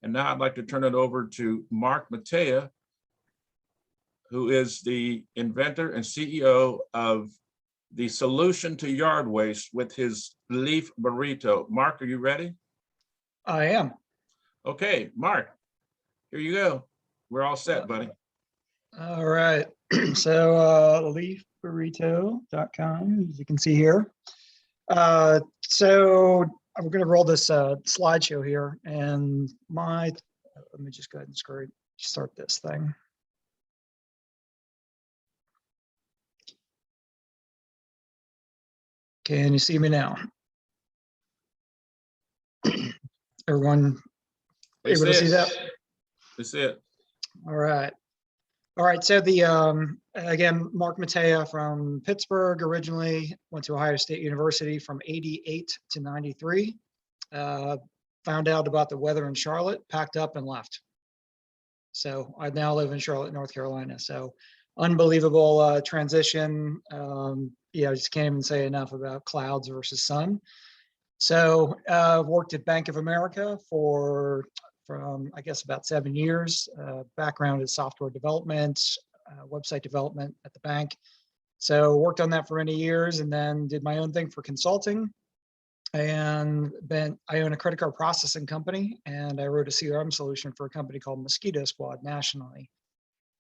And now I'd like to turn it over to Marc Mataya, who is the inventor and CEO of the solution to yard waste with his Leaf Burrito. Marc, are you ready? I am. Okay, Marc, here you go. We're all set, buddy. All right. So leafburrito.com, as you can see here. So I'm going to roll this slideshow here, and let me just go ahead and start this thing. Can you see me now? Everyone able to see that? That's it. All right. All right. So the again, Marc Mataya from Pittsburgh, originally went to Ohio State University from 88 to 93. Found out about the weather in Charlotte, packed up and left. So I now live in Charlotte, North Carolina. So unbelievable transition. Yeah, I just can't even say enough about clouds versus sun. So worked at Bank of America from I guess about 7 years. Background is software development, website development at the bank. So worked on that for many years, and then did my own thing for consulting. And I own a credit card processing company, and I wrote a CRM solution for a company called Mosquito Squad nationally.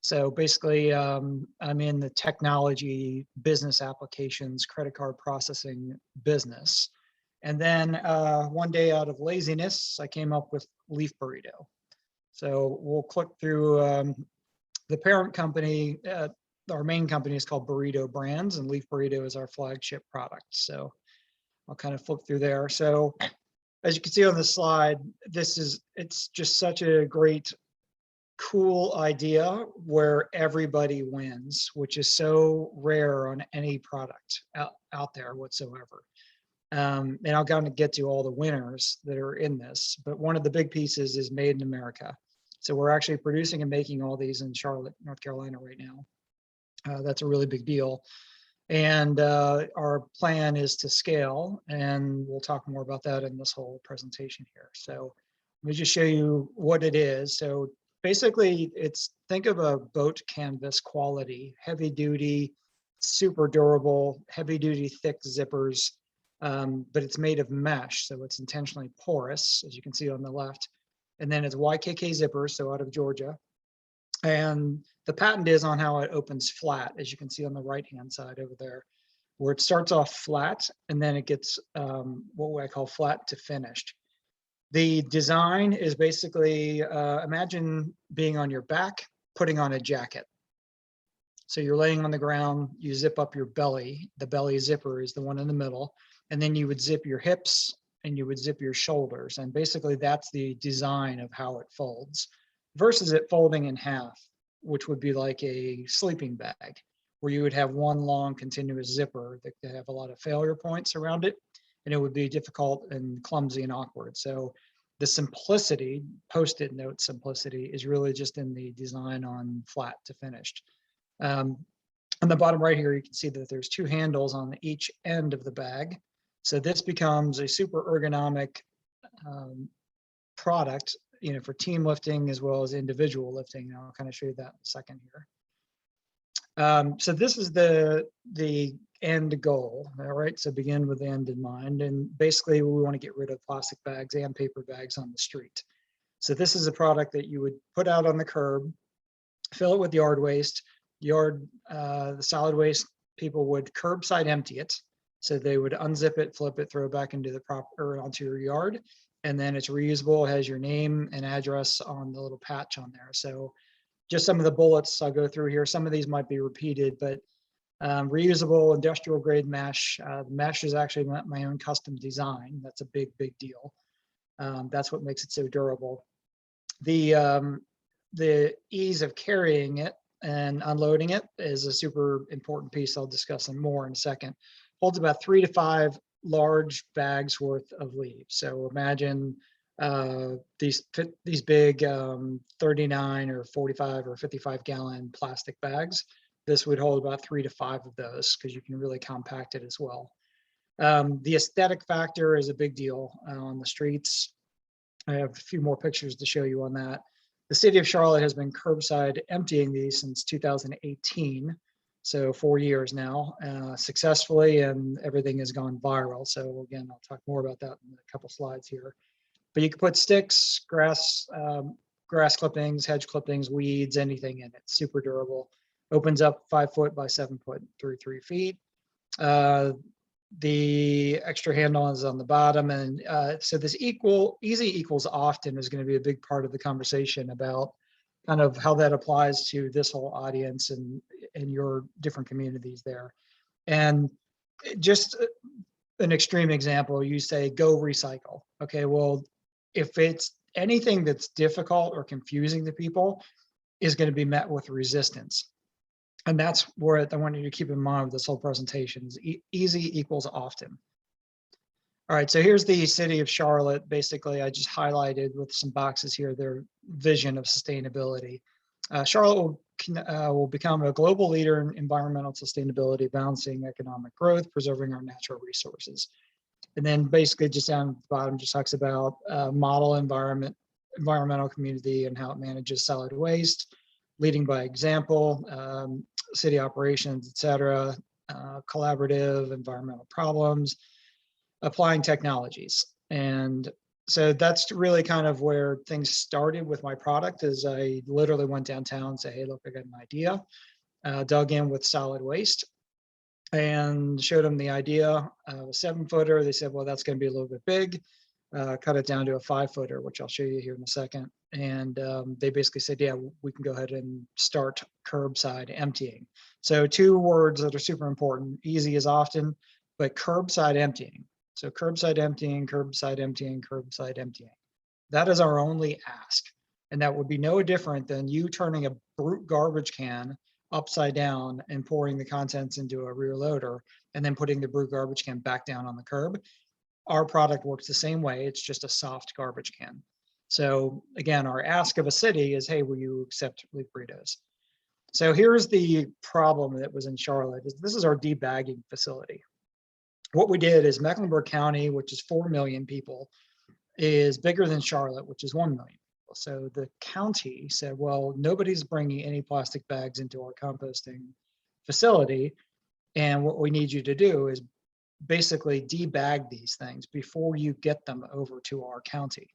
So basically, I'm in the technology, business applications, credit card processing business. And then one day out of laziness, I came up with Leaf Burrito. So we'll click through the parent company. Our main company is called Burrito Brands, and Leaf Burrito is our flagship product. So I'll kind of flip through there. So as you can see on the slide, it's just such a great, cool idea where everybody wins, which is so rare on any product out there whatsoever. And I'll kind of get to all the winners that are in this, but one of the big pieces is made in America. So we're actually producing and making all these in Charlotte, North Carolina right now. That's a really big deal. And our plan is to scale, and we'll talk more about that in this whole presentation here. So let me just show you what it is. So basically, think of a boat canvas quality, heavy duty, super durable, heavy duty, thick zippers. But it's made of mesh, so it's intentionally porous, as you can see on the left. And then it's YKK zippers, so out of Georgia. And the patent is on how it opens flat, as you can see on the right-hand side over there, where it starts off flat, and then it gets what I call flat to finished. The design is basically, imagine being on your back, putting on a jacket. So you're laying on the ground, you zip up your belly. The belly zipper is the one in the middle. And then you would zip your hips and you would zip your shoulders. And basically that's the design of how it folds versus it folding in half, which would be like a sleeping bag, where you would have one long continuous zipper that could have a lot of failure points around it. And it would be difficult and clumsy and awkward. So the simplicity, post-it note simplicity, is really just in the design on flat to finished. On the bottom right here, you can see that there's two handles on each end of the bag. So this becomes a super ergonomic product, for team lifting as well as individual lifting. And I'll kind of show you that in a second here. So this is the end goal, all right? So begin with the end in mind. And basically we want to get rid of plastic bags and paper bags on the street. So this is a product that you would put out on the curb, fill it with yard waste. The solid waste people would curbside empty it. So they would unzip it, flip it, throw it back into onto your yard. And then it's reusable, has your name and address on the little patch on there. So just some of the bullets I'll go through here. Some of these might be repeated, but reusable industrial grade mesh. The mesh is actually my own custom design. That's a big, big deal. That's what makes it so durable. The ease of carrying it and unloading it is a super important piece. I'll discuss more in a second. Holds about 3 to 5 large bags worth of leaves. So imagine these big 39 or 45 or 55 gallon plastic bags. This would hold about 3 to 5 of those because you can really compact it as well. The aesthetic factor is a big deal on the streets. I have a few more pictures to show you on that. The city of Charlotte has been curbside emptying these since 2018. So 4 years now, successfully, and everything has gone viral. So again, I'll talk more about that in a couple slides here. But you can put sticks, grass clippings, hedge clippings, weeds, anything in it. Super durable. Opens up 5 foot by 7 foot through 3 feet. The extra handle is on the bottom, and so this easy equals often is going to be a big part of the conversation about kind of how that applies to this whole audience and your different communities there. And just an extreme example, you say go recycle. Okay, well, if it's anything that's difficult or confusing to people, is going to be met with resistance. And that's where I want you to keep in mind with this whole presentation is easy equals often. All right, so here's the city of Charlotte. Basically, I just highlighted with some boxes here their vision of sustainability. Charlotte will become a global leader in environmental sustainability, balancing economic growth, preserving our natural resources. And then basically just down at the bottom just talks about model environmental community and how it manages solid waste, leading by example, city operations, et cetera, collaborative environmental problems, applying technologies. And so that's really kind of where things started with my product is I literally went downtown and said, hey, look, I got an idea, dug in with solid waste and showed them the idea of a 7-footer. They said, well, that's going to be a little bit big. Cut it down to a 5-footer, which I'll show you here in a second. And they basically said, yeah, we can go ahead and start curbside emptying. So 2 words that are super important, easy as often, but curbside emptying. So curbside emptying, curbside emptying, curbside emptying. That is our only ask. And that would be no different than you turning a brute garbage can upside down and pouring the contents into a rear loader and then putting the brute garbage can back down on the curb. Our product works the same way. It's just a soft garbage can. So again, our ask of a city is, hey, will you accept Leaf Burritos? So here's the problem that was in Charlotte. This is our debagging facility. What we did is Mecklenburg County, which is 4 million people, is bigger than Charlotte, which is 1 million people. So the county said, well, nobody's bringing any plastic bags into our composting facility. And what we need you to do is basically debag these things before you get them over to our county.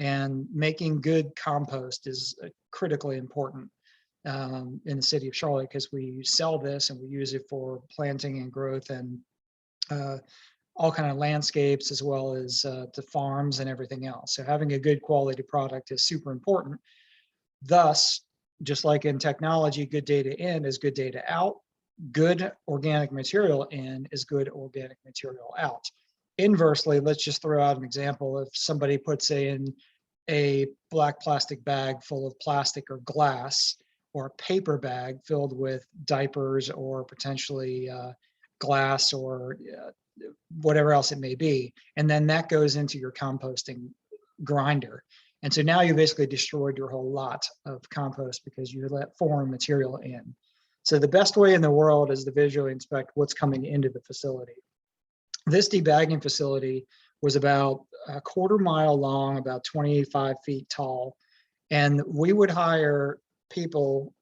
And making good compost is critically important in the city of Charlotte because we sell this and we use it for planting and growth and all kind of landscapes as well as to farms and everything else. So having a good quality product is super important. Thus, just like in technology, good data in is good data out. Good organic material in is good organic material out. Inversely, let's just throw out an example. If somebody puts in a black plastic bag full of plastic or glass, or a paper bag filled with diapers or potentially glass or whatever else it may be, and then that goes into your composting grinder. And so now you basically destroyed your whole lot of compost because you let foreign material in. So the best way in the world is to visually inspect what's coming into the facility. This debagging facility was about a 1/4 mile long, about 25 feet tall. And we would hire people,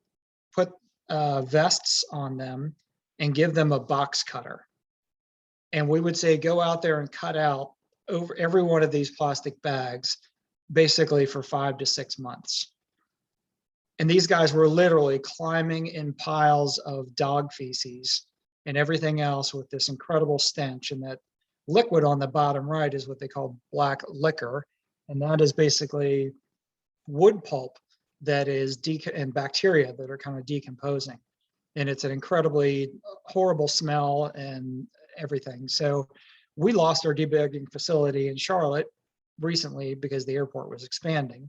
put vests on them and give them a box cutter. And we would say, go out there and cut out over every one of these plastic bags, basically for 5 to 6 months. And these guys were literally climbing in piles of dog feces and everything else with this incredible stench. And that liquid on the bottom right is what they call black liquor. And that is basically wood pulp that is and bacteria that are kind of decomposing. And it's an incredibly horrible smell and everything. So we lost our debagging facility in Charlotte recently because the airport was expanding.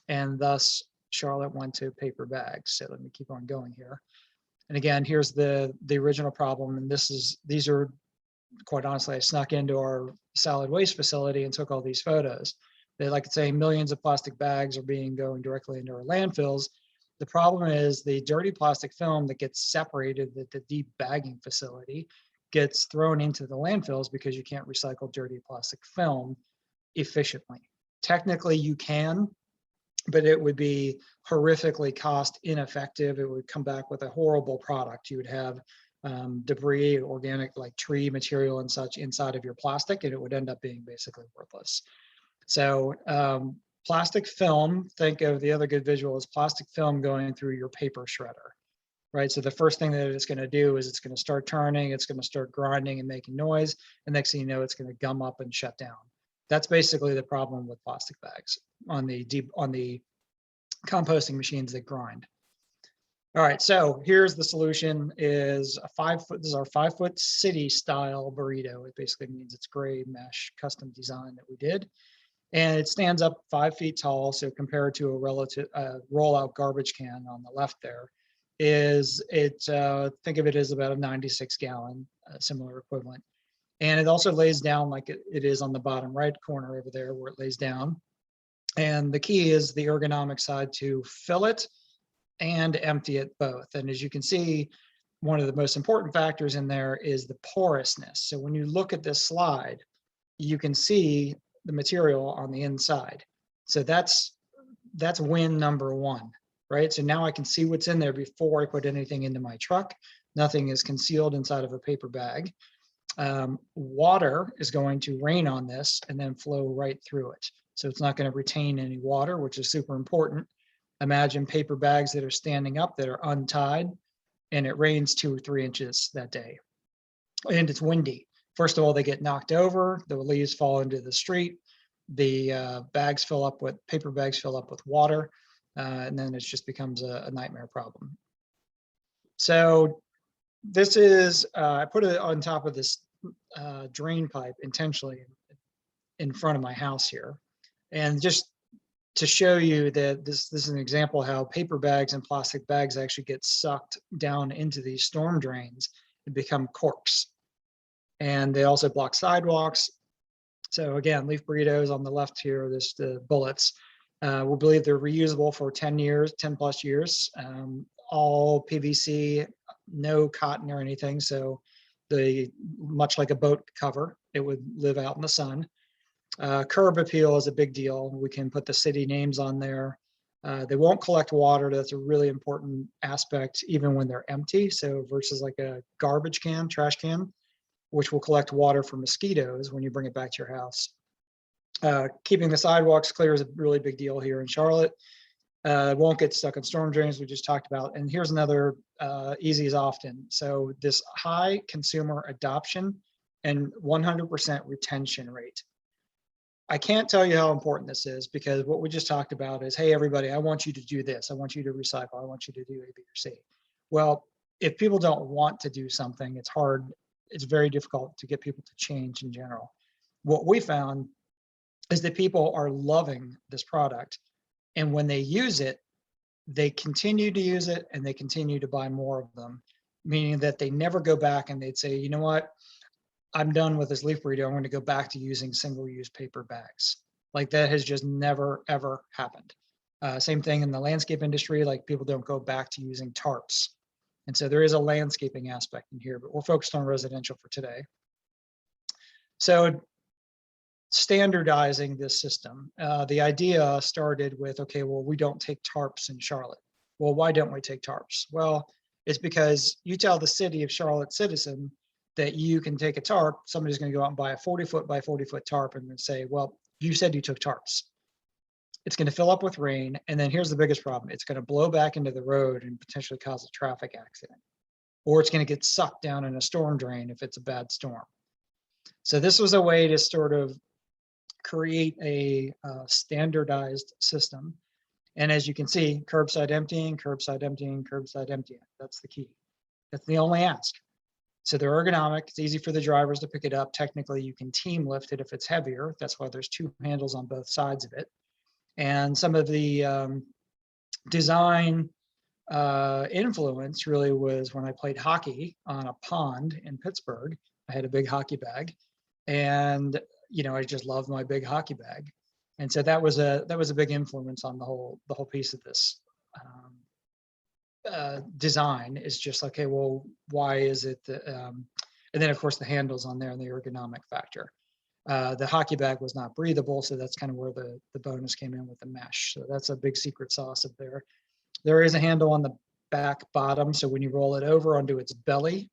And thus Charlotte went to paper bags. So let me keep on going here. And again, here's the original problem. And these are, quite honestly, I snuck into our solid waste facility and took all these photos. They like to say millions of plastic bags are going directly into our landfills. The problem is the dirty plastic film that gets separated at the debagging facility gets thrown into the landfills because you can't recycle dirty plastic film efficiently. Technically you can, but it would be horrifically cost ineffective. It would come back with a horrible product. You would have debris, organic like tree material and such inside of your plastic, and it would end up being basically worthless. So plastic film, think of the other good visual as plastic film going through your paper shredder, right? So the first thing that it's going to do is it's going to start turning, it's going to start grinding and making noise. And next thing you know, it's going to gum up and shut down. That's basically the problem with plastic bags on the composting machines that grind. All right, so here's the solution: is a 5 foot. This is our 5 foot city style burrito. It basically means it's gray mesh custom design that we did, and it stands up 5 feet tall. So compared to a relative rollout garbage can on the left, there is it. Think of it as about a 96 gallon, similar equivalent, and it also lays down like it is on the bottom right corner over there where it lays down. And the key is the ergonomic side to fill it and empty it both. And as you can see, one of the most important factors in there is the porousness. So when you look at this slide, you can see the material on the inside. So that's win number one, right? So now I can see what's in there before I put anything into my truck. Nothing is concealed inside of a paper bag. Water is going to rain on this and then flow right through it. So it's not going to retain any water, which is super important. Imagine paper bags that are standing up that are untied, and it rains 2 or 3 inches that day. And it's windy. First of all, they get knocked over, the leaves fall into the street, the bags fill up with, paper bags fill up with water, and then it just becomes a nightmare problem. So this is, I put it on top of this drain pipe intentionally in front of my house here. And just to show you that this is an example how paper bags and plastic bags actually get sucked down into these storm drains and become corks. And they also block sidewalks. So again, Leaf Burritos on the left here, this the bullets. We believe they're reusable for 10 years, 10 plus years. All PVC, no cotton or anything. So much like a boat cover, it would live out in the sun. Curb appeal is a big deal. We can put the city names on there. They won't collect water. That's a really important aspect, even when they're empty. So versus like a garbage can, trash can, which will collect water for mosquitoes when you bring it back to your house. Keeping the sidewalks clear is a really big deal here in Charlotte. It won't get stuck in storm drains, we just talked about. And here's another easy as often. So this high consumer adoption and 100% retention rate. I can't tell you how important this is, because what we just talked about is, hey, everybody, I want you to do this. I want you to recycle. I want you to do A, B, or C. Well, if people don't want to do something, it's hard. It's very difficult to get people to change in general. What we found is that people are loving this product. And when they use it, they continue to use it and they continue to buy more of them, meaning that they never go back and they'd say, you know what? I'm done with this Leaf Burrito. I'm going to go back to using single-use paper bags. Like that has just never, ever happened. Same thing in the landscape industry. Like people don't go back to using tarps. And so there is a landscaping aspect in here, but we're focused on residential for today. So standardizing this system, the idea started with, okay, well, we don't take tarps in Charlotte. Well, why don't we take tarps? Well, it's because you tell the city of Charlotte citizen that you can take a tarp, somebody's going to go out and buy a 40-foot by 40-foot tarp and then say, well, you said you took tarps. It's going to fill up with rain. And then here's the biggest problem. It's going to blow back into the road and potentially cause a traffic accident. Or it's going to get sucked down in a storm drain if it's a bad storm. So this was a way to sort of create a standardized system. And as you can see, curbside emptying, curbside emptying, curbside emptying. That's the key. That's the only ask. So they're ergonomic. It's easy for the drivers to pick it up. Technically, you can team lift it if it's heavier. That's why there's 2 handles on both sides of it. And some of the design influence really was when I played hockey on a pond in Pittsburgh. I had a big hockey bag, and you know, I just loved my big hockey bag. And so that was a big influence on the whole piece of this. Design is just okay, well, why is it that, and then of course the handles on there and the ergonomic factor. The hockey bag was not breathable, so that's kind of where the bonus came in with the mesh. So that's a big secret sauce up there. There is a handle on the back bottom, so when you roll it over onto its belly,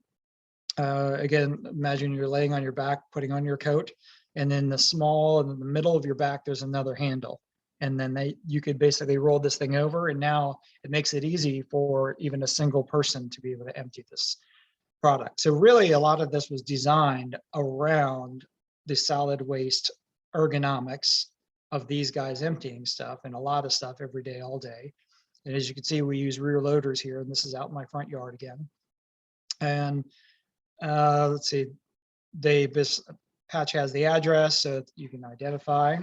again, imagine you're laying on your back, putting on your coat, and then in the middle of your back, there's another handle. And then you could basically roll this thing over, and now it makes it easy for even a single person to be able to empty this product. So really, a lot of this was designed around the solid waste ergonomics of these guys emptying stuff, and a lot of stuff every day, all day. And as you can see, we use rear loaders here, and this is out in my front yard again. And let's see, this patch has the address so you can identify.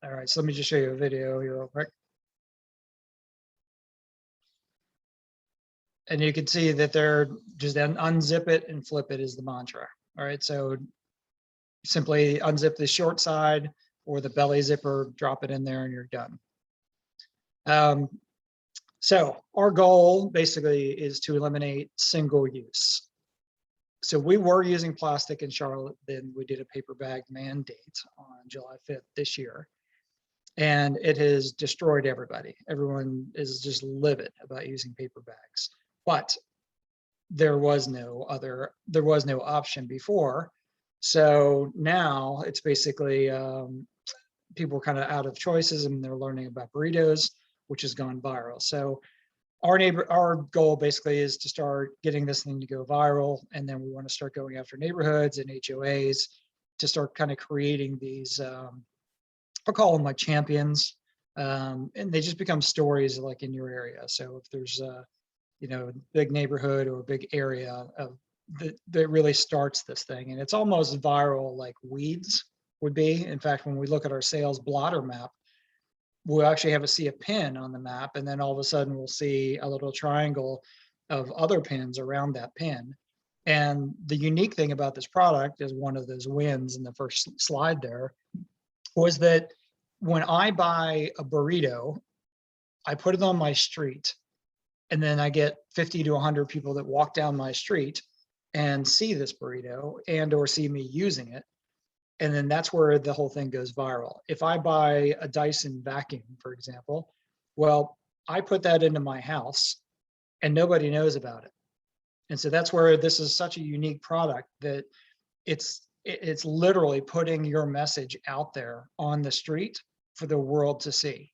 All right, so let me just show you a video here real quick. And you can see that they're just unzip it and flip it is the mantra. All right, so simply unzip the short side or the belly zipper, drop it in there, and you're done. So our goal basically is to eliminate single use. So we were using plastic in Charlotte, then we did a paper bag mandate on July 5th this year. And it has destroyed everybody. Everyone is just livid about using paper bags. But there was no option before. So now it's basically people are kind of out of choices, and they're learning about burritos, which has gone viral. So our goal basically is to start getting this thing to go viral, and then we want to start going after neighborhoods and HOAs to start kind of creating these I'll call them like champions, and they just become stories like in your area. So if there's a big neighborhood or a big area of that really starts this thing, and it's almost viral like weeds would be. In fact, when we look at our sales blotter map, we'll actually see a pin on the map, and then all of a sudden we'll see a little triangle of other pins around that pin. And the unique thing about this product is one of those wins in the first slide there was that when I buy a burrito, I put it on my street, and then I get 50 to 100 people that walk down my street and see this burrito and or see me using it. And then that's where the whole thing goes viral. If I buy a Dyson vacuum, for example, well, I put that into my house and nobody knows about it. And so that's where this is such a unique product that it's literally putting your message out there on the street for the world to see.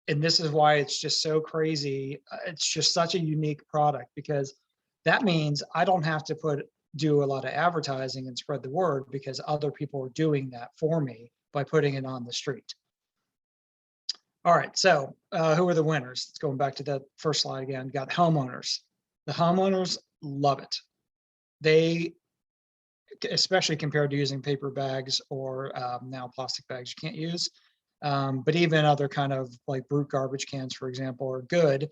And this is why it's just so crazy. It's just such a unique product, because that means I don't have to do a lot of advertising and spread the word, because other people are doing that for me by putting it on the street. All right, so who are the winners? It's going back to that first slide again. Got homeowners. The homeowners love it. They, especially compared to using paper bags or now plastic bags you can't use, but even other kind of like brute garbage cans, for example, are good.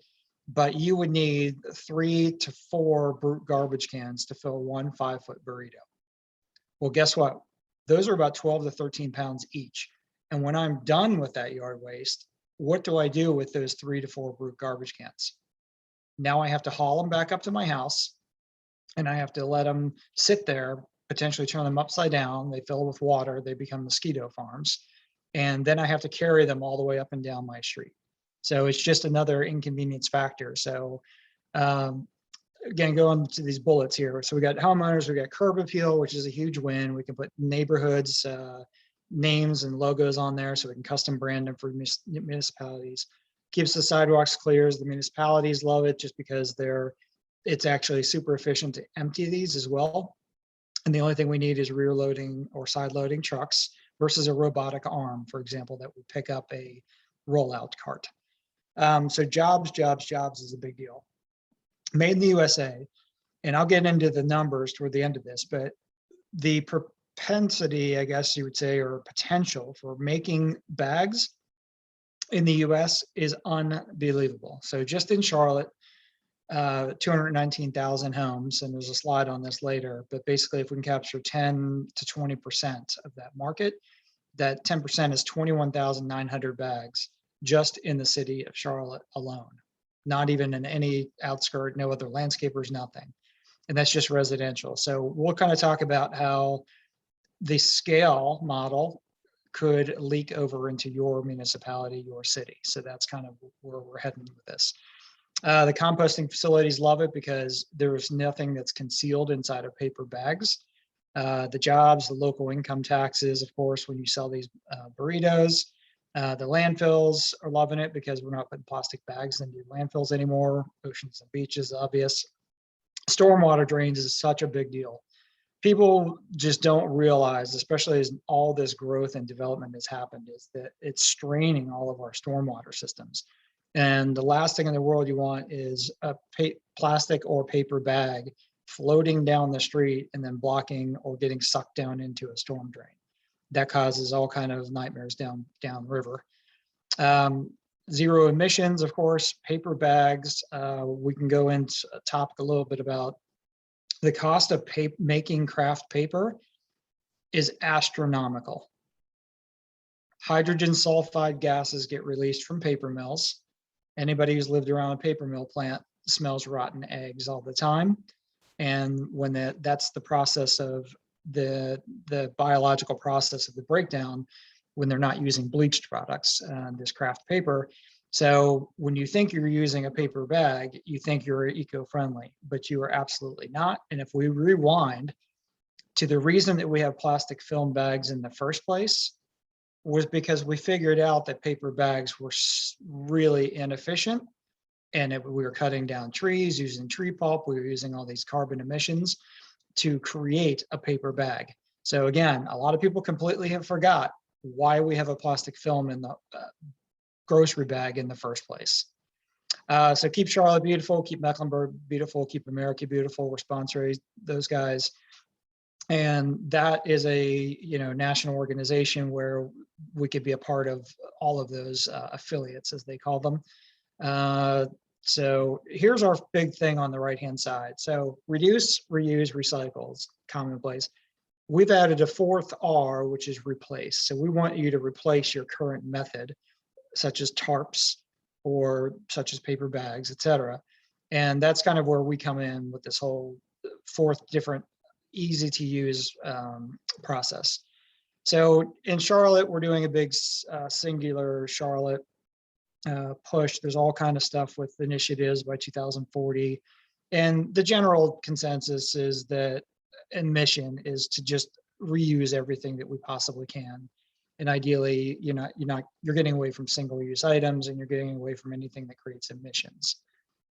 But you would need 3 to 4 brute garbage cans to fill one 5-foot burrito. Well, guess what? Those are about 12 to 13 pounds each. And when I'm done with that yard waste, what do I do with those 3 to 4 brute garbage cans? Now I have to haul them back up to my house, and I have to let them sit there, potentially turn them upside down. They fill with water, they become mosquito farms. And then I have to carry them all the way up and down my street. So it's just another inconvenience factor. So again, going to these bullets here. So we got homeowners, we got curb appeal, which is a huge win. We can put neighborhoods, names and logos on there, so we can custom brand them for municipalities. Keeps the sidewalks clear. The municipalities love it just because it's actually super efficient to empty these as well. And the only thing we need is rear loading or side loading trucks versus a robotic arm, for example, that would pick up a rollout cart. So jobs is a big deal. Made in the USA, and I'll get into the numbers toward the end of this, but the propensity, I guess you would say, or potential for making bags in the US is unbelievable. So just in Charlotte, 219,000 homes, and there's a slide on this later, but basically if we can capture 10 to 20% of that market, that 10% is 21,900 bags just in the city of Charlotte alone, not even in any outskirt, no other landscapers, nothing. And that's just residential. So we'll kind of talk about how the scale model could leak over into your municipality, your city. So that's kind of where we're heading with this. The composting facilities love it because there's nothing that's concealed inside of paper bags. The jobs, the local income taxes, of course, when you sell these burritos. The landfills are loving it because we're not putting plastic bags into landfills anymore. Oceans and beaches, obvious. Stormwater drains is such a big deal. People just don't realize, especially as all this growth and development has happened, is that it's straining all of our stormwater systems. And the last thing in the world you want is a plastic or paper bag floating down the street and then blocking or getting sucked down into a storm drain. That causes all kind of nightmares downriver. Zero emissions, of course, paper bags. We can go into a topic a little bit about the cost of making craft paper is astronomical. Hydrogen sulfide gases get released from paper mills. Anybody who's lived around a paper mill plant smells rotten eggs all the time. And when that's the process of the biological process of the breakdown, when they're not using bleached products, this craft paper. So when you think you're using a paper bag, you think you're eco-friendly, but you are absolutely not. And if we rewind to the reason that we have plastic film bags in the first place, was because we figured out that paper bags were really inefficient, and we were cutting down trees, using tree pulp, we were using all these carbon emissions to create a paper bag. So again, a lot of people completely have forgot why we have a plastic film in the grocery bag in the first place. So keep Charlotte beautiful, keep Mecklenburg beautiful, keep America beautiful. We're sponsoring those guys. And that is a national organization where we could be a part of all of those affiliates, as they call them. So here's our big thing on the right-hand side. So reduce, reuse, recycles, commonplace. We've added a fourth R, which is replace. So we want you to replace your current method, such as tarps or such as paper bags, etc. And that's kind of where we come in with this whole fourth different easy to use process. So in Charlotte, we're doing a big singular Charlotte push. There's all kind of stuff with initiatives by 2040. And the general consensus is that mission is to just reuse everything that we possibly can. And ideally, you're getting away from single-use items, and you're getting away from anything that creates emissions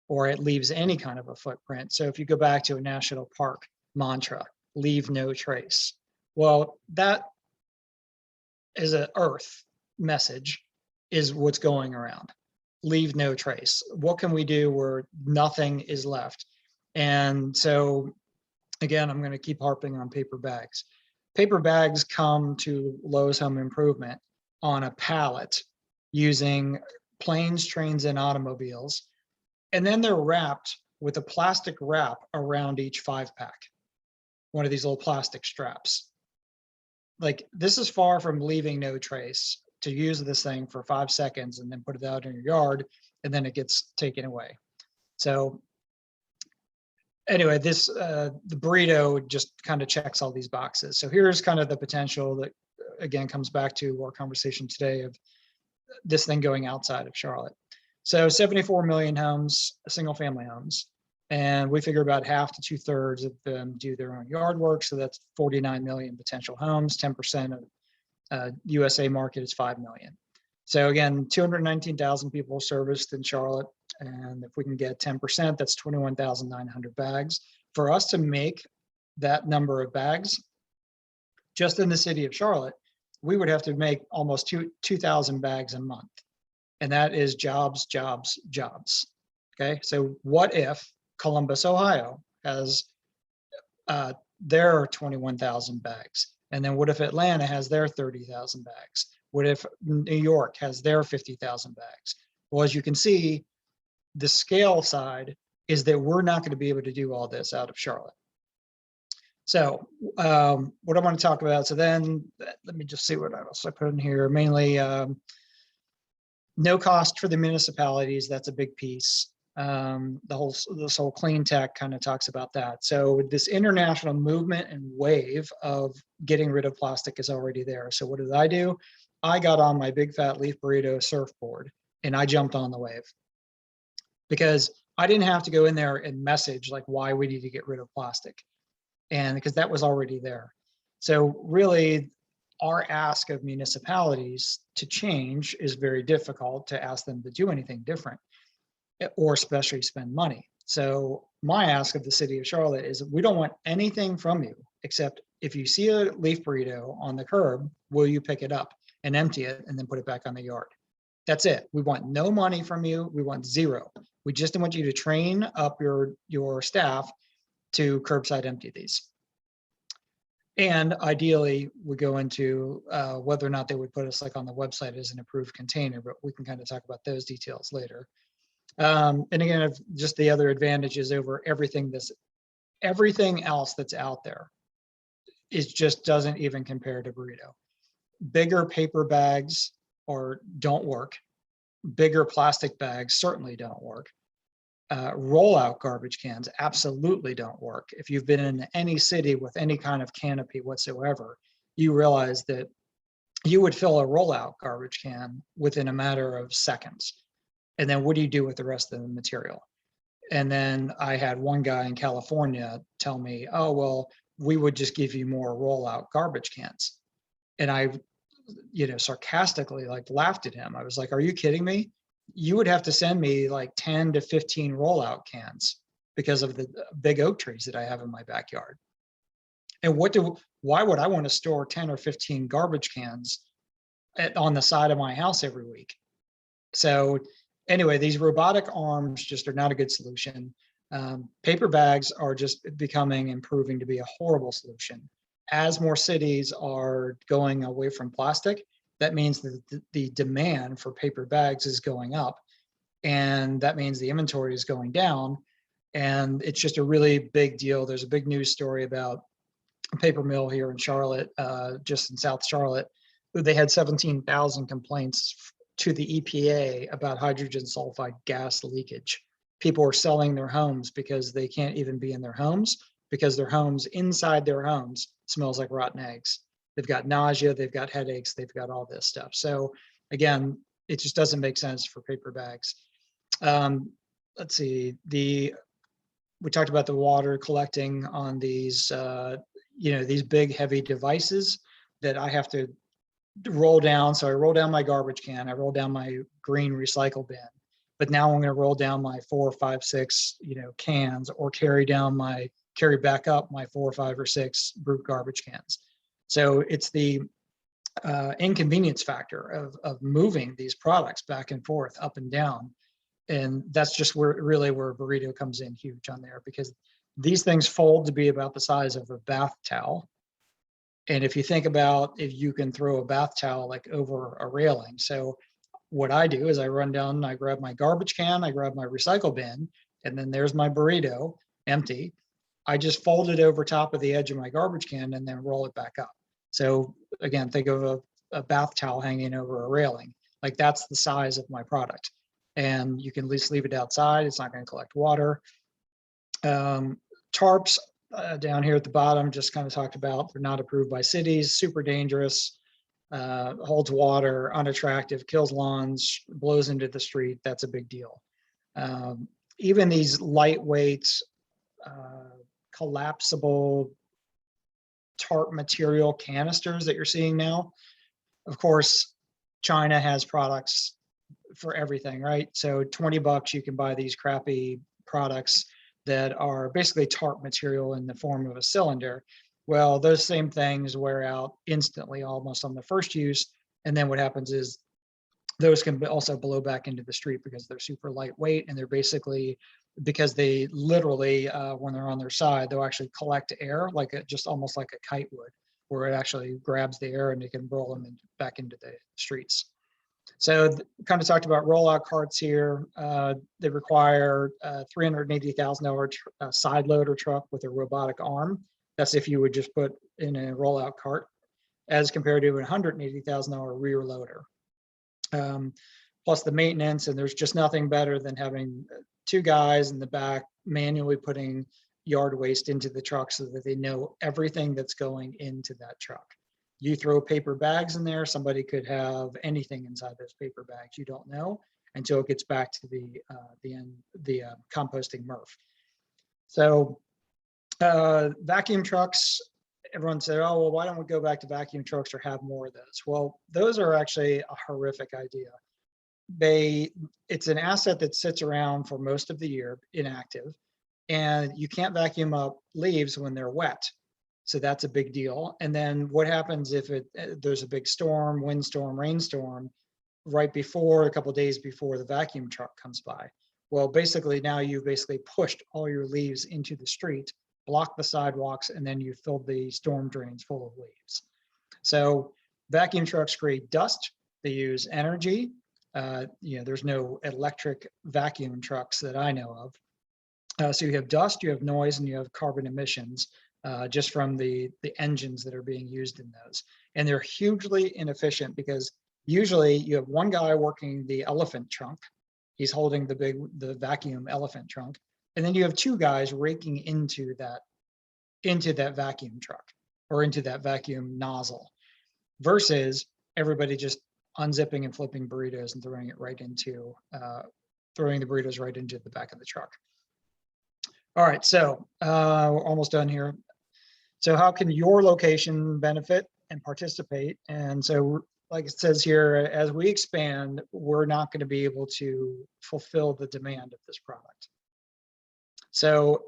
or it leaves any kind of a footprint. So if you go back to a national park mantra, leave no trace. Well, that is an earth message, is what's going around. Leave no trace. What can we do where nothing is left? And so again, I'm going to keep harping on paper bags. Paper bags come to Lowe's Home Improvement on a pallet using planes, trains, and automobiles. And then they're wrapped with a plastic wrap around each 5-pack. One of these little plastic straps. Like, this is far from leaving no trace, to use this thing for 5 seconds and then put it out in your yard, and then it gets taken away. So anyway, the burrito just kind of checks all these boxes. So here's kind of the potential that, again, comes back to our conversation today of this thing going outside of Charlotte. So 74 million homes, single family homes. And we figure about half to 2/3 of them do their own yard work. So that's 49 million potential homes. 10% of USA market is 5 million. So again, 219,000 people serviced in Charlotte. And if we can get 10%, that's 21,900 bags. For us to make that number of bags, just in the city of Charlotte, we would have to make almost 2,000 bags a month. And that is jobs, jobs, jobs. Okay, so what if Columbus, Ohio has their 21,000 bags? And then what if Atlanta has their 30,000 bags? What if New York has their 50,000 bags? Well, as you can see, the scale side is that we're not going to be able to do all this out of Charlotte. So what I want to talk about, so then let me just see what else I put in here. Mainly no cost for the municipalities. That's a big piece. This whole clean tech kind of talks about that. So this international movement and wave of getting rid of plastic is already there. So what did I do? I got on my big fat Leaf Burrito surfboard and I jumped on the wave, because I didn't have to go in there and message like why we need to get rid of plastic, and because that was already there. So really, our ask of municipalities to change is very difficult, to ask them to do anything different, or especially spend money. So my ask of the city of Charlotte is, we don't want anything from you except, if you see a Leaf Burrito on the curb, will you pick it up and empty it and then put it back on the yard? That's it. We want no money from you. We want zero. We just want you to train up your staff to curbside empty these. And ideally, we go into whether or not they would put us like on the website as an approved container, but we can kind of talk about those details later. And again, just the other advantages over everything else that's out there, it just doesn't even compare to Burrito. Bigger paper bags don't work. Bigger plastic bags certainly don't work. Rollout garbage cans absolutely don't work. If you've been in any city with any kind of canopy whatsoever, you realize that you would fill a rollout garbage can within a matter of seconds. And then what do you do with the rest of the material? And then I had one guy in California tell me, oh, well, we would just give you more rollout garbage cans. And I, sarcastically laughed at him. I was like, are you kidding me? You would have to send me like 10 to 15 rollout cans because of the big oak trees that I have in my backyard. And why would I want to store 10 or 15 garbage cans on the side of my house every week? So anyway, these robotic arms just are not a good solution. Paper bags are just becoming and proving to be a horrible solution. As more cities are going away from plastic, that means that the demand for paper bags is going up, and that means the inventory is going down, and it's just a really big deal. There's a big news story about a paper mill here in Charlotte, just in South Charlotte. They had 17,000 complaints to the EPA about hydrogen sulfide gas leakage. People are selling their homes because they can't even be in their homes, because their homes, inside their homes, smells like rotten eggs. They've got nausea, they've got headaches, they've got all this stuff. So again, it just doesn't make sense for paper bags. Let's see, we talked about the water collecting on these, these big heavy devices that I have to roll down. So I roll down my garbage can, I roll down my green recycle bin, but now I'm going to roll down my 4, 5, 6, cans, or carry back up my 4, 5, or 6 brute garbage cans. So it's the inconvenience factor of moving these products back and forth, up and down. And that's just where Burrito comes in huge on there, because these things fold to be about the size of a bath towel. And if you think about if you can throw a bath towel like over a railing. So what I do is I run down and I grab my garbage can, I grab my recycle bin, and then there's my burrito empty. I just fold it over top of the edge of my garbage can and then roll it back up. So again, think of a bath towel hanging over a railing. Like, that's the size of my product. And you can at least leave it outside. It's not going to collect water. Tarps down here at the bottom, just kind of talked about, they're not approved by cities, super dangerous, holds water, unattractive, kills lawns, blows into the street. That's a big deal. Even these lightweight, collapsible tarp material canisters that you're seeing now. Of course, China has products for everything, right? So $20, you can buy these crappy products that are basically tarp material in the form of a cylinder. Well, those same things wear out instantly, almost on the first use. And then what happens is those can also blow back into the street because they're super lightweight, and they're basically, because they literally, when they're on their side, they'll actually collect air, just almost like a kite would, where it actually grabs the air and it can roll them back into the streets. So kind of talked about rollout carts here. They require a $380,000 side loader truck with a robotic arm. That's if you would just put in a rollout cart, as compared to a $180,000 rear loader. Plus the maintenance, and there's just nothing better than having two guys in the back manually putting yard waste into the truck so that they know everything that's going into that truck. You throw paper bags in there, somebody could have anything inside those paper bags. You don't know until it gets back to the composting MRF. So vacuum trucks, everyone said, oh, well, why don't we go back to vacuum trucks or have more of those? Well, those are actually a horrific idea. It's an asset that sits around for most of the year, inactive, and you can't vacuum up leaves when they're wet. So that's a big deal. And then what happens if there's a big storm, windstorm, rainstorm, right before, a couple of days before the vacuum truck comes by? Well, basically now you've basically pushed all your leaves into the street, blocked the sidewalks, and then you filled the storm drains full of leaves. So vacuum trucks create dust. They use energy. There's no electric vacuum trucks that I know of. So you have dust, you have noise, and you have carbon emissions just from the engines that are being used in those. And they're hugely inefficient because usually you have one guy working the elephant trunk. He's holding the vacuum elephant trunk. And then you have two guys raking into that vacuum truck or into that vacuum nozzle versus everybody just unzipping and flipping burritos and throwing the burritos right into the back of the truck. All right, so we're almost done here. So how can your location benefit and participate? And so, like it says here, as we expand, we're not going to be able to fulfill the demand of this product. So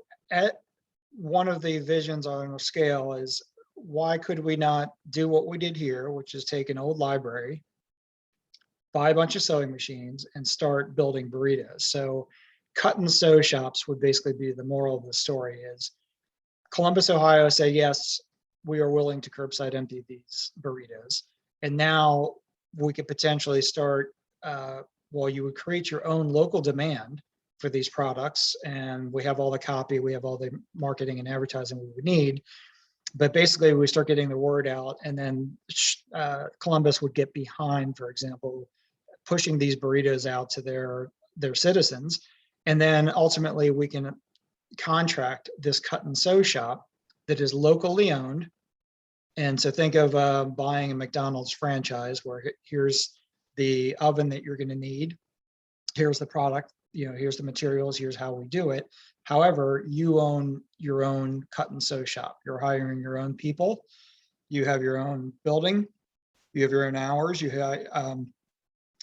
one of the visions on a scale is, why could we not do what we did here, which is take an old library, buy a bunch of sewing machines, and start building burritos? So cut and sew shops would basically be the moral of the story. Is Columbus, Ohio say, yes, we are willing to curbside empty these burritos. And now we could potentially start, you would create your own local demand for these products. And we have all the copy, we have all the marketing and advertising we would need. But basically we start getting the word out, and then Columbus would get behind, for example, pushing these burritos out to their citizens. And then ultimately we can contract this cut and sew shop that is locally owned. And so think of buying a McDonald's franchise where here's the oven that you're going to need. Here's the product, here's the materials, here's how we do it. However, you own your own cut and sew shop. You're hiring your own people. You have your own building. You have your own hours.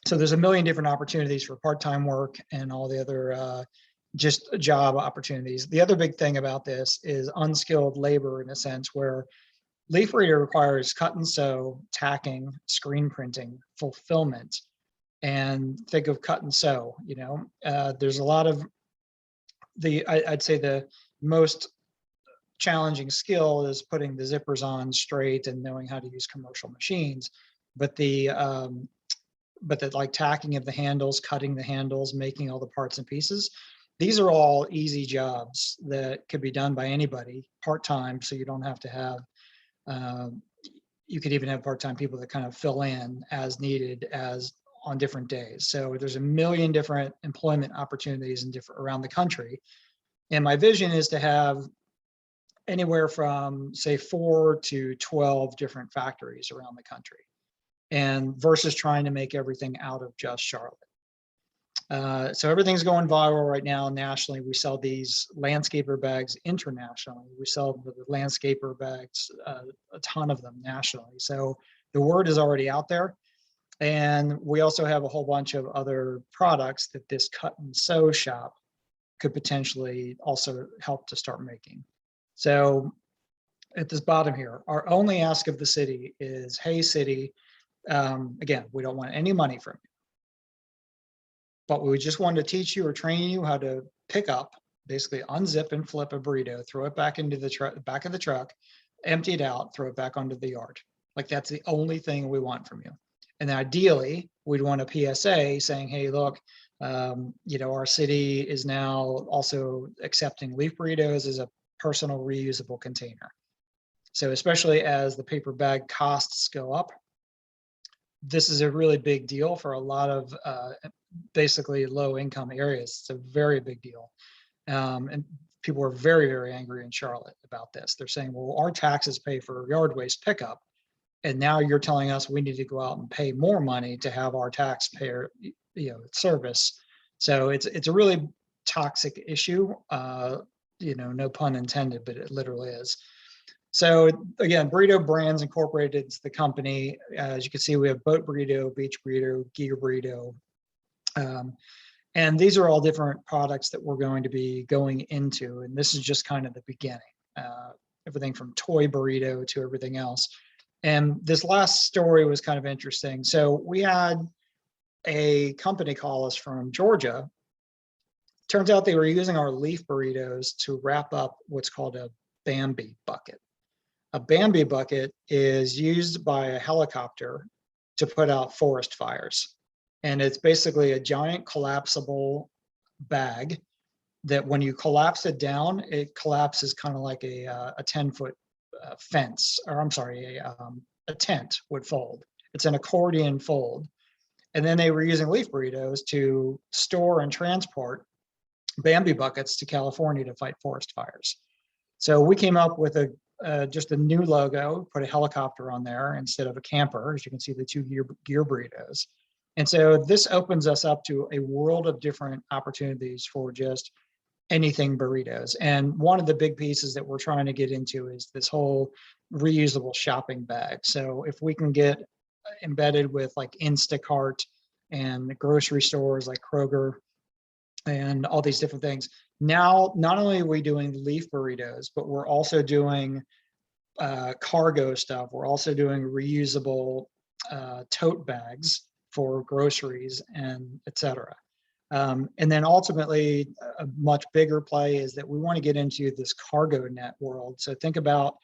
So there's a million different opportunities for part-time work and all the other just job opportunities. The other big thing about this is unskilled labor, in a sense, where Leaf Burrito requires cut and sew, tacking, screen printing, fulfillment. And think of cut and sew, there's a lot of I'd say the most challenging skill is putting the zippers on straight and knowing how to use commercial machines. But the like tacking of the handles, cutting the handles, making all the parts and pieces, these are all easy jobs that could be done by anybody part-time. So you don't have to have, you could even have part-time people that kind of fill in as needed as on different days. So there's a million different employment opportunities around the country. And my vision is to have anywhere from, say, 4 to 12 different factories around the country, and versus trying to make everything out of just Charlotte. So everything's going viral right now nationally. We sell these landscaper bags internationally. We sell the landscaper bags, a ton of them nationally. So the word is already out there. And we also have a whole bunch of other products that this cut and sew shop could potentially also help to start making. So at this bottom here, our only ask of the city is, hey, city, again, we don't want any money from you, but we just want to teach you or train you how to pick up, basically unzip and flip a burrito, throw it back into the back of the truck, empty it out, throw it back onto the yard. Like, that's the only thing we want from you. And ideally, we'd want a PSA saying, hey, look, our city is now also accepting Leaf Burritos as a personal reusable container. So especially as the paper bag costs go up, this is a really big deal for a lot of basically low income areas. It's a very big deal. And people are very, very angry in Charlotte about this. They're saying, well, our taxes pay for yard waste pickup. And now you're telling us we need to go out and pay more money to have our taxpayer, service. So it's a really toxic issue. No pun intended, but it literally is. So again, Burrito Brands Incorporated is the company. As you can see, we have boat burrito, beach burrito, gear burrito. And these are all different products that we're going to be going into. And this is just kind of the beginning. Everything from toy burrito to everything else. And this last story was kind of interesting. So we had a company call us from Georgia. Turns out they were using our leaf burritos to wrap up what's called a Bambi bucket. A Bambi bucket is used by a helicopter to put out forest fires. And it's basically a giant collapsible bag that when you collapse it down, it collapses kind of like a 10-foot fence, or I'm sorry, a tent would fold. It's an accordion fold. And then they were using leaf burritos to store and transport Bambi buckets to California to fight forest fires. So we came up with just a new logo, put a helicopter on there instead of a camper. As you can see, the two gear burritos. And so this opens us up to a world of different opportunities for just anything burritos. And one of the big pieces that we're trying to get into is this whole reusable shopping bag. So if we can get embedded with like Instacart and grocery stores like Kroger and all these different things, now not only are we doing leaf burritos, but we're also doing cargo stuff. We're also doing reusable tote bags for groceries and etc. And then ultimately, a much bigger play is that we want to get into this cargo net world. So think about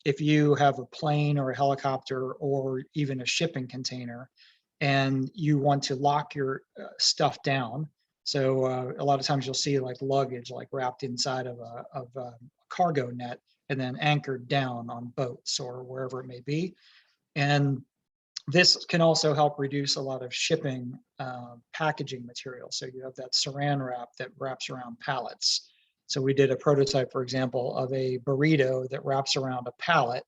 if you have a plane or a helicopter or even a shipping container, and you want to lock your stuff down. So a lot of times you'll see like luggage like wrapped inside of a cargo net and then anchored down on boats or wherever it may be. And this can also help reduce a lot of shipping packaging material. So you have that saran wrap that wraps around pallets. So we did a prototype, for example, of a burrito that wraps around a pallet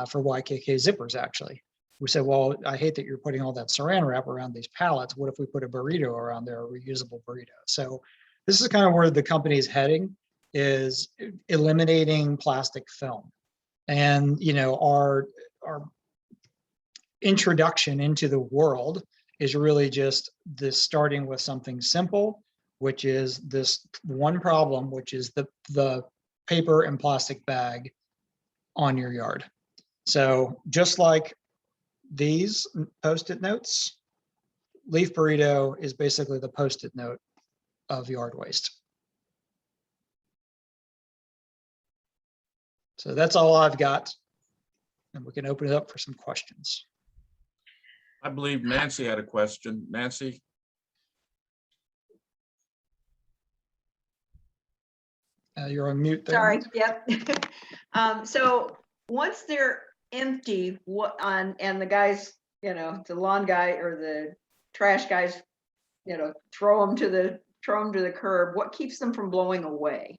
for YKK zippers, actually. We said, well, I hate that you're putting all that saran wrap around these pallets. What if we put a burrito around there, a reusable burrito? So this is kind of where the company is heading, is eliminating plastic film. And, our introduction into the world is really just this starting with something simple, which is this one problem, which is the paper and plastic bag on your yard. So just like these Post-it notes, Leaf Burrito is basically the Post-it note of yard waste. So that's all I've got, and we can open it up for some questions. I believe Nancy had a question. Nancy? You're on mute there. Sorry, yep. So once they're empty, and the guys, the lawn guy or the trash guys, throw them to the curb, what keeps them from blowing away?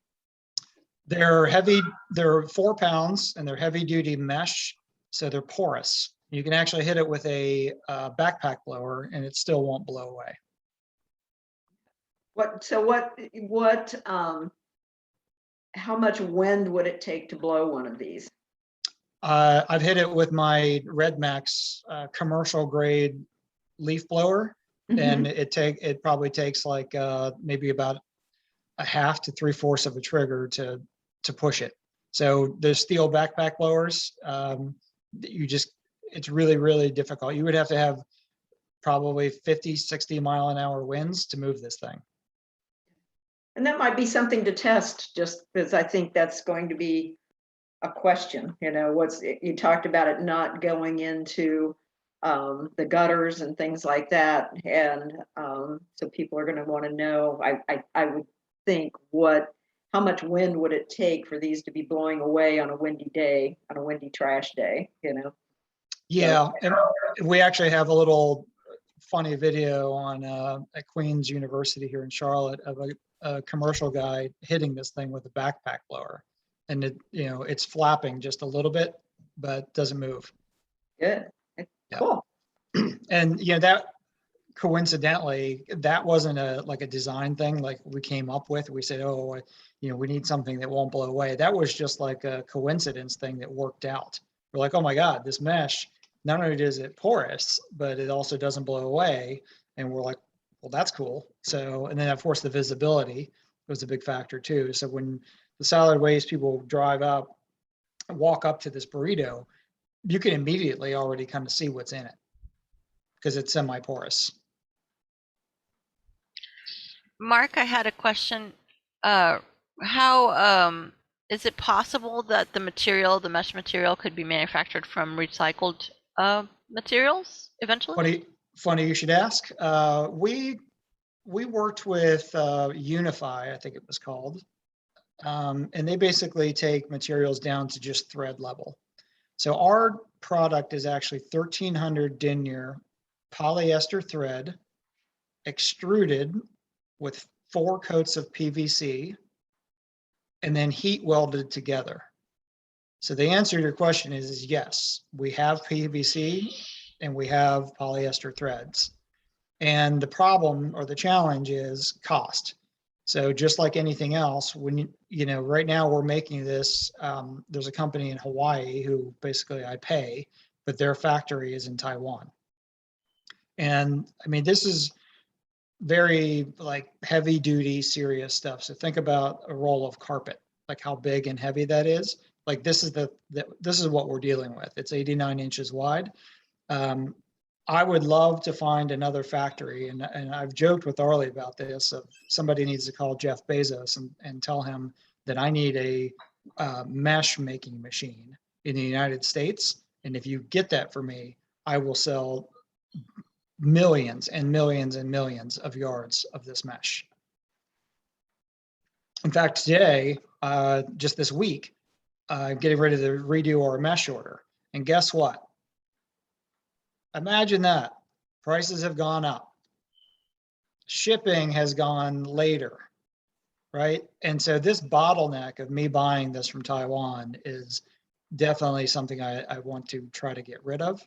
They're heavy, they're 4 pounds, and they're heavy duty mesh, so they're porous. You can actually hit it with a backpack blower and it still won't blow away. How much wind would it take to blow one of these? I've hit it with my Red Max commercial grade leaf blower, and it probably takes like maybe about a half to 3/4 of a trigger to push it. So the steel backpack blowers, it's really, really difficult. You would have to have probably 50, 60 mile an hour winds to move this thing. And that might be something to test, just because I think that's going to be a question. You talked about it not going into the gutters and things like that. And so people are going to want to know, I would think, how much wind would it take for these to be blowing away on a windy day, on a windy trash day, Yeah, and we actually have a little funny video on at Queen's University here in Charlotte of a commercial guy hitting this thing with a backpack blower, and it's flapping just a little bit, but doesn't move. Good. Yeah. Cool. And that coincidentally, that wasn't like a design thing like we came up with. We said, oh, we need something that won't blow away. That was just like a coincidence thing that worked out. We're like, oh my God, this mesh, not only is it porous, but it also doesn't blow away. And we're like, well, that's cool. So, and then of course the visibility was a big factor too. So when the solid waste people drive up, walk up to this burrito, you can immediately already kind of see what's in it because it's semi-porous. Mark, I had a question. How is it possible that the mesh material could be manufactured from recycled materials eventually? Funny you should ask. We worked with Unify, I think it was called, and they basically take materials down to just thread level. So our product is actually 1300 denier polyester thread extruded with 4 coats of PVC and then heat welded together. So the answer to your question is yes, we have PVC and we have polyester threads. And the problem or the challenge is cost. So just like anything else, when right now we're making this, there's a company in Hawaii who basically I pay, but their factory is in Taiwan. And I mean, this is very like heavy duty, serious stuff. So think about a roll of carpet, like how big and heavy that is. Like this is what we're dealing with. It's 89 inches wide. I would love to find another factory, and I've joked with Arlie about this. Somebody needs to call Jeff Bezos and tell him that I need a mesh making machine in the United States. And if you get that for me, I will sell millions and millions and millions of yards of this mesh. In fact, today, just this week, getting ready to redo our mesh order. And guess what? Imagine that. Prices have gone up. Shipping has gone later, right? And so this bottleneck of me buying this from Taiwan is definitely something I want to try to get rid of.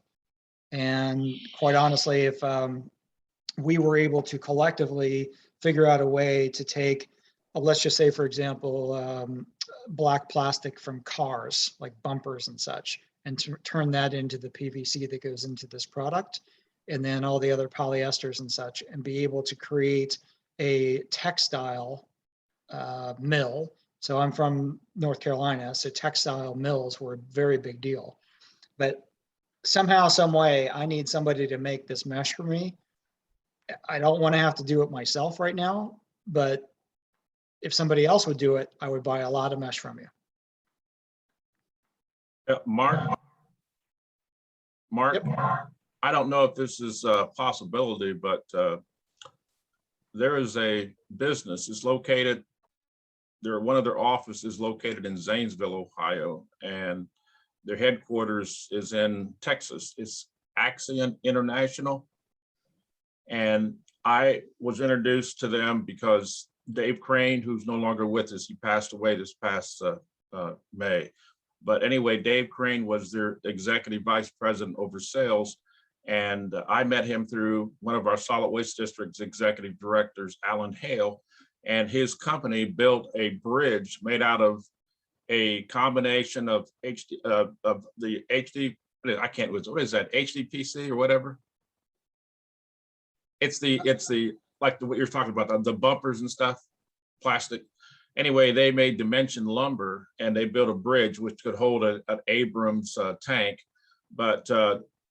And quite honestly, if we were able to collectively figure out a way to take, let's just say, for example, black plastic from cars, like bumpers and such, and turn that into the PVC that goes into this product, and then all the other polyesters and such, and be able to create a textile mill. So I'm from North Carolina, so textile mills were a very big deal. But somehow, some way, I need somebody to make this mesh for me. I don't want to have to do it myself right now, but if somebody else would do it, I would buy a lot of mesh from you. Mark, Yep. I don't know if this is a possibility, but there is a business. It's located, one of their offices located in Zanesville, Ohio, and their headquarters is in Texas. It's Axion International. And I was introduced to them because Dave Crane, who's no longer with us, he passed away this past May. But anyway, Dave Crane was their executive vice president over sales. And I met him through one of our solid waste district's executive directors, Alan Hale, and his company built a bridge made out of a combination of the HD, I can't, what is that, HDPC or whatever? It's the like what you're talking about, the bumpers and stuff, plastic. Anyway, they made dimension lumber and they built a bridge which could hold an Abrams tank. But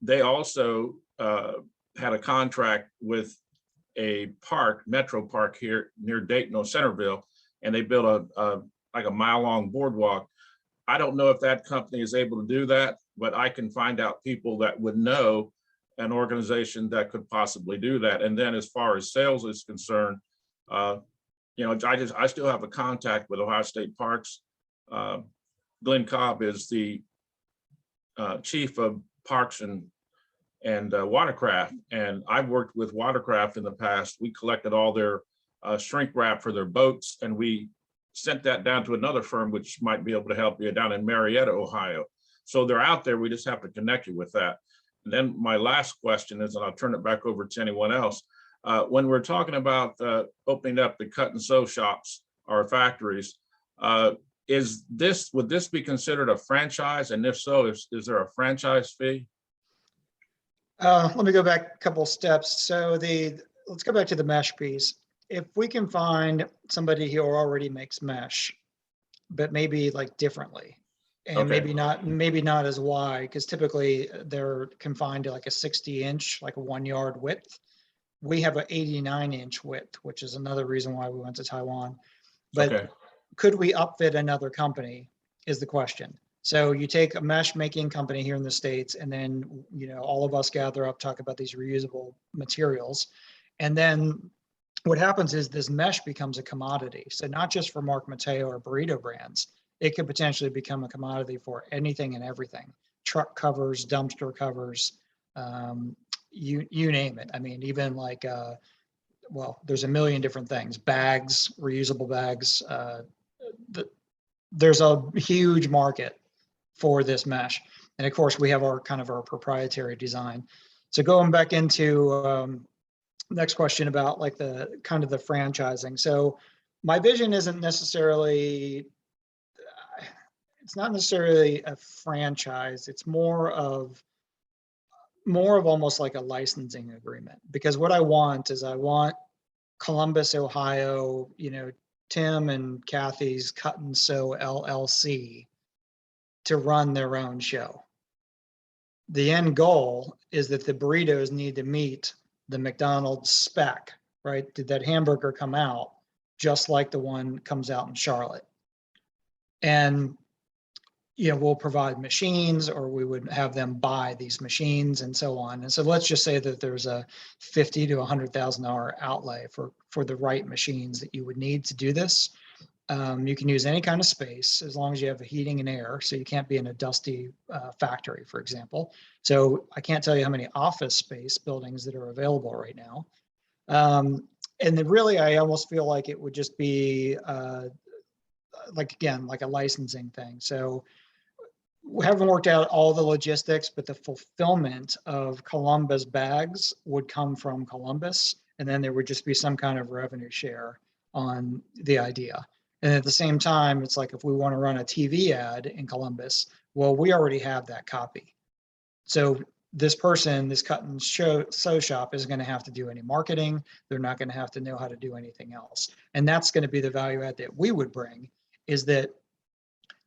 they also had a contract with a park, Metro Park here near Dayton or Centerville, and they built like a mile-long boardwalk. I don't know if that company is able to do that, but I can find out people that would know an organization that could possibly do that. And then as far as sales is concerned, I still have a contact with Ohio State Parks. Glenn Cobb is the chief of parks and watercraft. And I've worked with watercraft in the past. We collected all their shrink wrap for their boats, and we sent that down to another firm, which might be able to help you down in Marietta, Ohio. So they're out there. We just have to connect you with that. And then my last question is, and I'll turn it back over to anyone else. When we're talking about opening up the cut and sew shops or factories, would this be considered a franchise? And if so, is there a franchise fee? Let me go back a couple steps. So let's go back to the mesh piece. If we can find somebody who already makes mesh, but maybe like differently, and Okay. maybe not as wide, because typically they're confined to like a 60-inch, like a 1 yard width. We have an 89-inch width, which is another reason why we went to Taiwan. But Okay. could we upfit another company is the question. So you take a mesh making company here in the States, and then, all of us gather up, talk about these reusable materials. And then what happens is this mesh becomes a commodity. So not just for Marc Mataya or Burrito Brands, it could potentially become a commodity for anything and everything. Truck covers, dumpster covers, you name it. I mean, even like, there's a million different things, bags, reusable bags. There's a huge market for this mesh. And of course we have our proprietary design. So going back into next question about like the franchising. So my vision isn't necessarily, it's not necessarily a franchise. It's more of almost like a licensing agreement, because what I want Columbus, Ohio, Tim and Kathy's Cut and Sew LLC to run their own show. The end goal is that the burritos need to meet the McDonald's spec, right? Did that hamburger come out just like the one comes out in Charlotte? And we'll provide machines, or we would have them buy these machines and so on. And so let's just say that there's a $50,000 to $100,000 outlay for the right machines that you would need to do this. You can use any kind of space as long as you have heating and air. So you can't be in a dusty factory, for example. So I can't tell you how many office space buildings that are available right now. And then really, I almost feel like it would just be like a licensing thing. So we haven't worked out all the logistics, but the fulfillment of Columbus bags would come from Columbus. And then there would just be some kind of revenue share on the idea. And at the same time, it's like if we want to run a TV ad in Columbus, well, we already have that copy. So this person, this cut and sew shop, is going to have to do any marketing. They're not going to have to know how to do anything else. And that's going to be the value add that we would bring, is that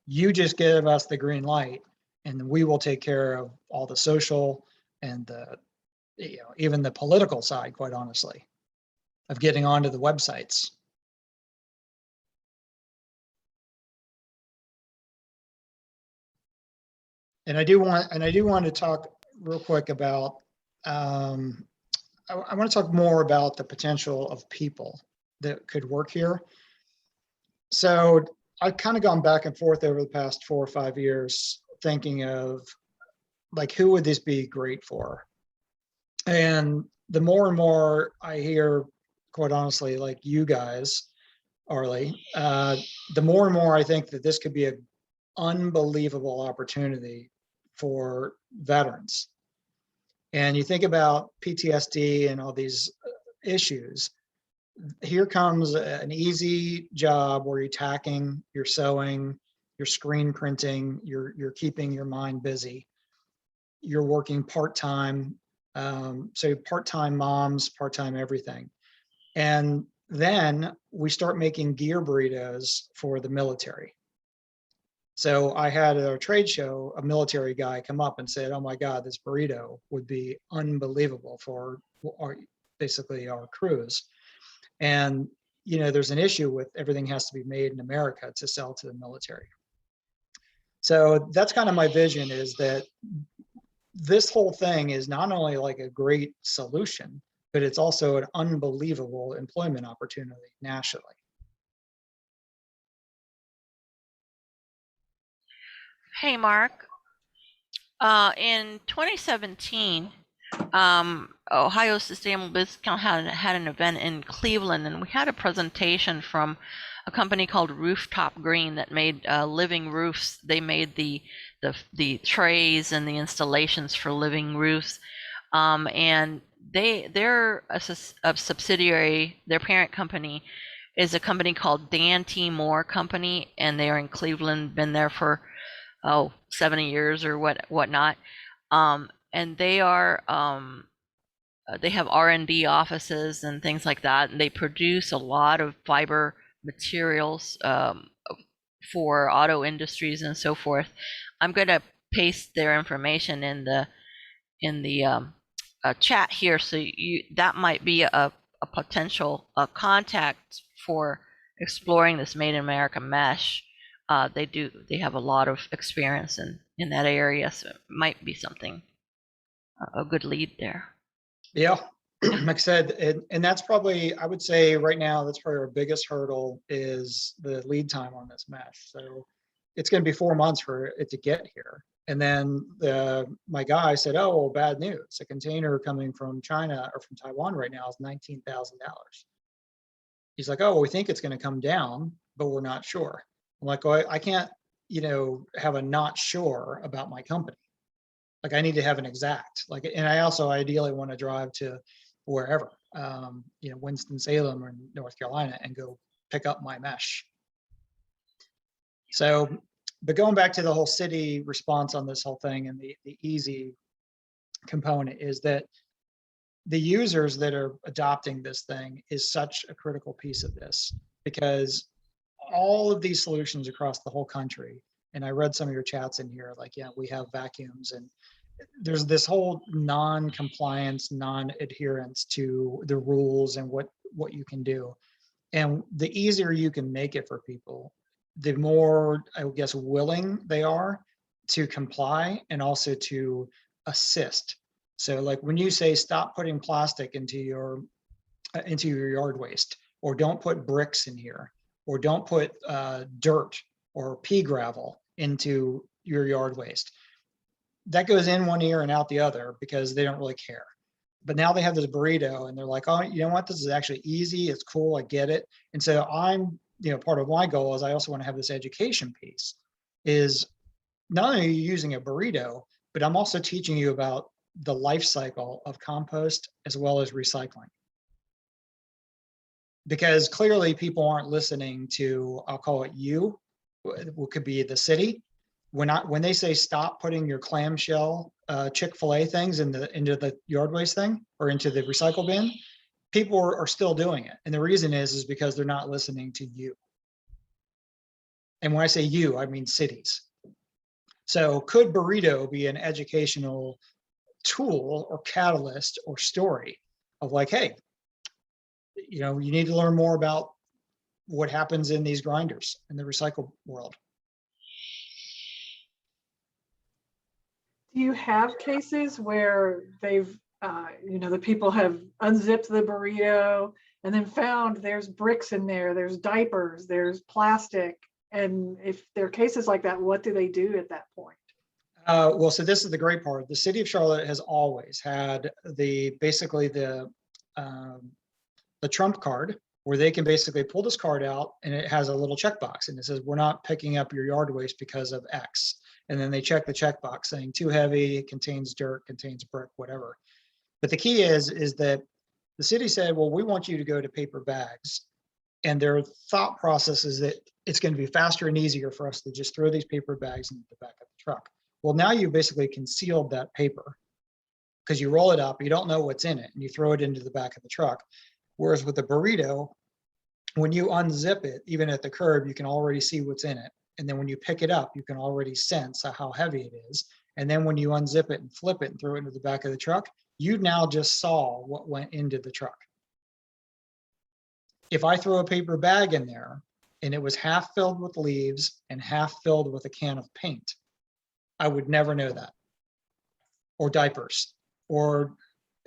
you just give us the green light and we will take care of all the social and the, even the political side, quite honestly, of getting onto the websites. And I do want to talk real quick about, I want to talk more about the potential of people that could work here. So I've kind of gone back and forth over the past 4 or 5 years thinking of like, who would this be great for? And the more and more I hear, quite honestly, like you guys, Arlie, the more and more I think that this could be an unbelievable opportunity for veterans. And you think about PTSD and all these issues. Here comes an easy job where you're tacking, you're sewing, you're screen printing, you're keeping your mind busy. You're working part-time, so part-time moms, part-time everything. And then we start making gear burritos for the military. So I had at our trade show, a military guy come up and said, "Oh my God, this burrito would be unbelievable for basically our crews." And, there's an issue with everything has to be made in America to sell to the military. So that's kind of my vision, is that this whole thing is not only like a great solution, but it's also an unbelievable employment opportunity nationally. Hey, Mark. In 2017, Ohio Sustainable Business Council had an event in Cleveland, and we had a presentation from a company called Rooftop Green that made living roofs. They made the trays and the installations for living roofs, and they're a subsidiary. Their parent company is a company called Dan T. Moore Company, and they're in Cleveland. Been there for 70 years or whatnot. And they are they have R&D offices and things like that, and they produce a lot of fiber materials for auto industries and so forth. I'm going to paste their information in the chat here, so that might be a potential contact for exploring this Made in America mesh. They have a lot of experience in that area, so it might be something, a good lead there. Yeah, like I said, and that's probably, I would say right now, that's probably our biggest hurdle is the lead time on this mesh. So it's going to be 4 months for it to get here. And then my guy said, oh, well, bad news. A container coming from China or from Taiwan right now is $19,000. He's like, oh, well, we think it's going to come down, but we're not sure. I'm like, oh, I can't, have a not sure about my company. Like I need to have an exact, like, and I also ideally want to drive to wherever, Winston-Salem or North Carolina and go pick up my mesh. So, but going back to the whole city response on this whole thing and the easy component is that the users that are adopting this thing is such a critical piece of this, because all of these solutions across the whole country, and I read some of your chats in here, like, yeah, we have vacuums, and there's this whole non-compliance, non-adherence to the rules and what you can do. And the easier you can make it for people, the more, I guess, willing they are to comply and also to assist. So like when you say stop putting plastic into your yard waste, or don't put bricks in here, or don't put dirt or pea gravel into your yard waste, that goes in one ear and out the other because they don't really care. But now they have this burrito and they're like, oh, you know what? This is actually easy. It's cool. I get it. And so I'm, part of my goal is I also want to have this education piece, is not only are you using a burrito, but I'm also teaching you about the life cycle of compost as well as recycling. Because clearly people aren't listening to, I'll call it you, what could be the city. When they say stop putting your clamshell Chick-fil-A things into the yard waste thing or into the recycle bin, people are still doing it. And the reason is because they're not listening to you. And when I say you, I mean cities. So could Burrito be an educational tool or catalyst or story of like, hey, you need to learn more about what happens in these grinders in the recycle world. Do you have cases where they've, the people have unzipped the burrito and then found there's bricks in there, there's diapers, there's plastic? And if there are cases like that, what do they do at that point? Well, so this is the great part. The city of Charlotte has always had basically the trump card, where they can basically pull this card out and it has a little checkbox and it says, we're not picking up your yard waste because of X. And then they check the checkbox saying too heavy, it contains dirt, contains brick, whatever. But the key is that the city said, well, we want you to go to paper bags. And their thought process is that it's going to be faster and easier for us to just throw these paper bags into the back of the truck. Well, now you basically concealed that paper because you roll it up, you don't know what's in it, and you throw it into the back of the truck. Whereas with the burrito, when you unzip it, even at the curb, you can already see what's in it. And then when you pick it up, you can already sense how heavy it is. And then when you unzip it and flip it and throw it into the back of the truck, you now just saw what went into the truck. If I throw a paper bag in there and it was half filled with leaves and half filled with a can of paint, I would never know that. Or diapers, or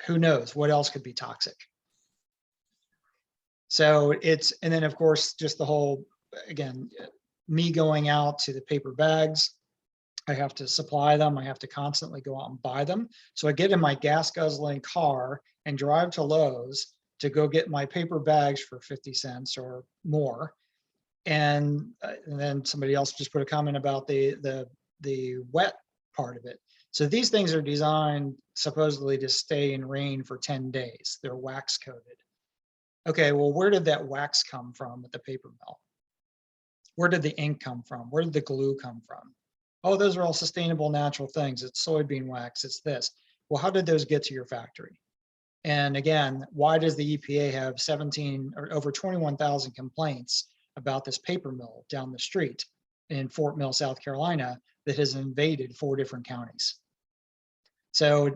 who knows what else could be toxic. So and then of course, just the whole, again, me going out to the paper bags, I have to supply them. I have to constantly go out and buy them. So I get in my gas guzzling car and drive to Lowe's to go get my paper bags for 50 cents or more. And then somebody else just put a comment about the wet part of it. So these things are designed supposedly to stay in rain for 10 days. They're wax coated. Okay, well, where did that wax come from at the paper mill? Where did the ink come from? Where did the glue come from? Oh, those are all sustainable natural things. It's soybean wax, it's this. Well, how did those get to your factory? And again, why does the EPA have 17 or over 21,000 complaints about this paper mill down the street in Fort Mill, South Carolina, that has invaded 4 different counties? So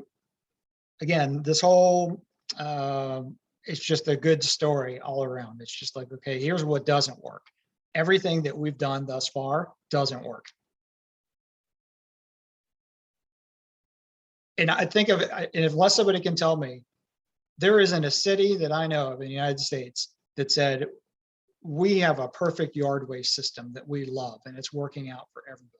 again, this whole, it's just a good story all around. It's just like, okay, here's what doesn't work. Everything that we've done thus far doesn't work. And I think of it, and if less somebody can tell me, there isn't a city that I know of in the United States that said, we have a perfect yard waste system that we love and it's working out for everybody.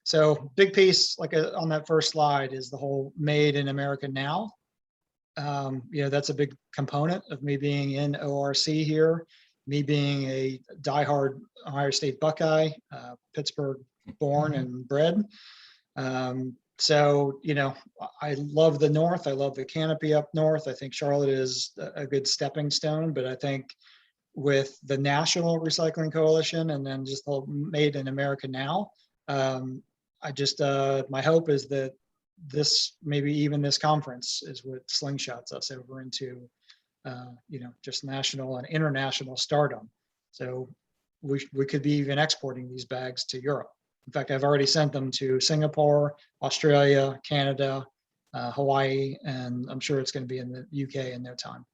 So big piece, like on that first slide, is the whole made in America now. You know, that's a big component of me being in ORC here, me being a diehard Ohio State Buckeye, Pittsburgh born and bred. So, you know, I love the North. I love the canopy up North. I think Charlotte is a good stepping stone, but I think with the National Recycling Coalition and then just the Made in America Now, I just, my hope is that this, maybe even this conference is what slingshots us over into, you know, just national and international stardom. So we could be even exporting these bags to Europe. In fact, I've already sent them to Singapore, Australia, Canada, Hawaii, and I'm sure it's going to be in the UK in no time.